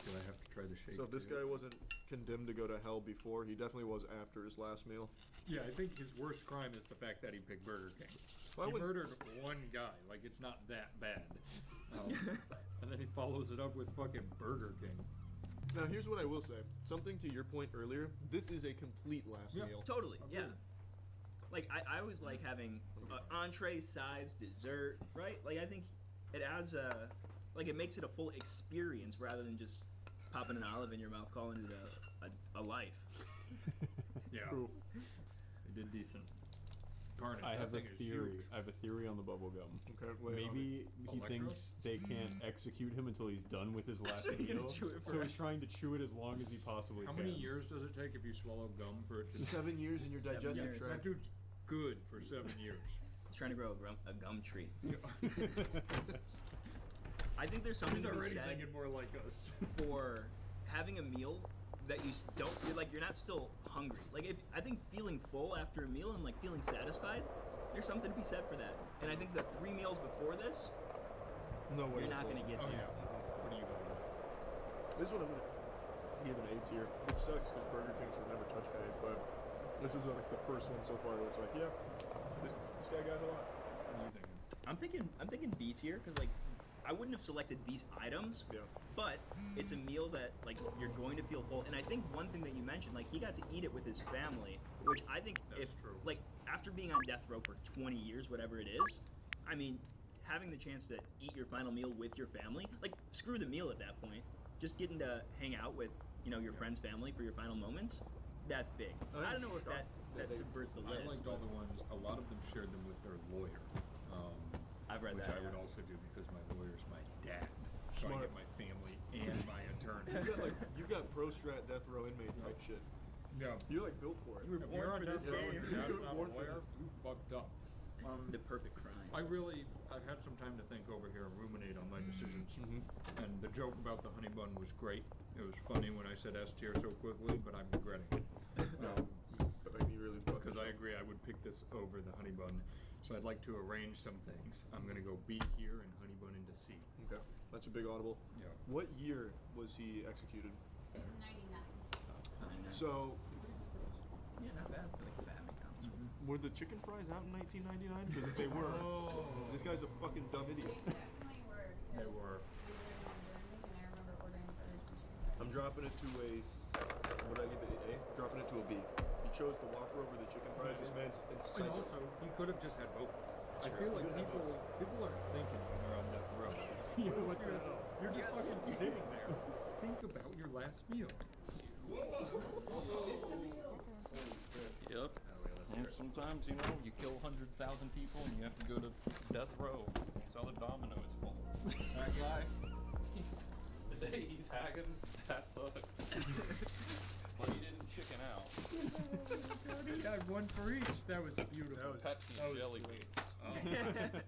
Do I have to try the shake?
So if this
too?
guy wasn't condemned to go to hell before, he definitely was after his last meal.
Yeah, I think his worst crime is the fact that he picked Burger King.
Why
He
would-
murdered one guy. Like, it's not that bad. And then he follows it up with fucking Burger King.
Now here's what I will say. Something to your point earlier. This is a complete last
Yeah.
meal.
Totally, yeah.
Agreed.
Like, I always like having entree, sides, dessert, right? Like, I think it adds a, like, it makes it a full experience rather than just popping an olive in your mouth, calling it a life.
Yeah.
True.
They did decent. Carnage.
I have a
that thing is
theory.
huge.
I have a theory on the bubblegum.
Okay, wait,
Maybe he
Electro?
thinks they can't execute him until he's done with his last
So he's gonna
meal.
chew it
So
forever.
he's trying to chew it as long as he possibly
How
can.
many years does it take if you swallow gum for it to
7 years in your
7
digestive
years.
That
tract.
dude's good for 7 years.
He's trying to grow a gum tree. I think there's something
He's
to be
already
said
thinking more like us.
for having a meal that you don't you're not still hungry. Like if I think feeling full after a meal and like feeling satisfied, there's something to be said for that. And I think the 3 meals before this,
No way.
you're not gonna get
Oh
there.
yeah. What are you gonna do?
This one I'm gonna give an A tier, which sucks because Burger King should never touch A, but this is like the first one so far where it's like, yeah, this guy got a lot.
What are you thinking?
I'm thinking D tier because like I wouldn't have selected these items,
Yeah.
but it's a meal that like you're going to feel full. And I think one thing that you mentioned, like he got to eat it with his family, which I think
That's true.
like after being on death row for 20 years, whatever it is, I mean, having the chance to eat your final meal with your family, like screw the meal at that point, just getting to hang out with your friend's family for your final moments, that's big. I don't know if that subverts the
I
list.
liked all the ones. A lot of them shared them with their lawyer.
I've read
which
that.
I would also do because my lawyer's my dad. So
Smart.
I get my family and my attorney.
You got pro strat death row inmate type shit.
Yeah.
You're like built for it.
You were
If
born
you're on
for
death
this
row
game.
and your dad's
You were
not a
born for
lawyer,
this.
you fucked up.
The perfect crime.
I've had some time to think over here and ruminate on my decisions. And the joke about the honey bun was great. It was funny when I said S tier so quickly, but I'm regretting it.
But like you really fucked
Because
this
I
up.
agree, I would pick this over the honey bun. So I'd like to arrange some things. I'm gonna go B here and honey bun into C.
Okay, that's a big audible.
Yeah.
What year was he executed?
99.
So,
Yeah, not bad for like family comes.
were the chicken fries out in 1999? Because if they were, this guy's a fucking dumb idiot.
They definitely were.
They
because
were.
we were in Germany, and I remember ordering burgers and chicken fries.
I'm dropping it to a. What did I give it? A? Dropping it to a B. He chose the Whopper over the chicken fries. This man's
And
insane.
also, he could have just had both. I feel like people aren't thinking when they're on death row. You're just fucking sitting there. Think about your last meal.
Yep. And sometimes, you kill 100,000 people and you have to go to death row. That's how the domino is fall. That guy, today he's hagging. That sucks. But he didn't chicken out.
He had one for each. That was beautiful.
Pepsi and jelly beans.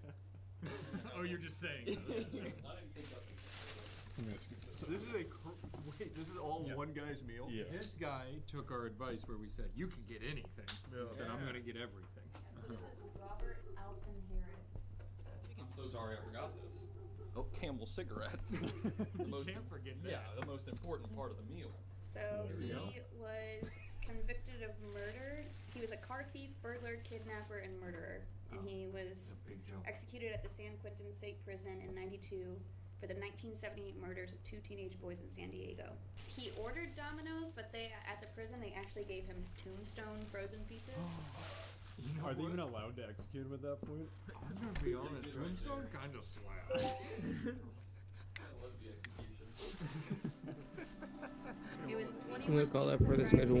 Oh, you're just saying.
I didn't think of it.
So this is wait. This is all
Yeah.
one guy's meal.
Yes.
This guy took our advice where we said, you can get anything.
Yeah.
He said, I'm going to get everything.
So this is Robert Alton Harris.
I'm so sorry I forgot this. Oh, Camel cigarettes.
Can't forget that.
Yeah, the most important part of the meal.
So he was convicted of murder. He was a car thief, burglar, kidnapper, and murderer. And he was
Big jump.
executed at the San Quentin State Prison in '92 for the 1978 murders of 2 teenage boys in San Diego. He ordered Domino's, but at the prison they actually gave him Tombstone frozen pizzas.
Are they even allowed to execute him at that point?
I'm going to be honest. Tombstone kind of slapped.
It was 21
I'm gonna call that for the
pieces of
schedule.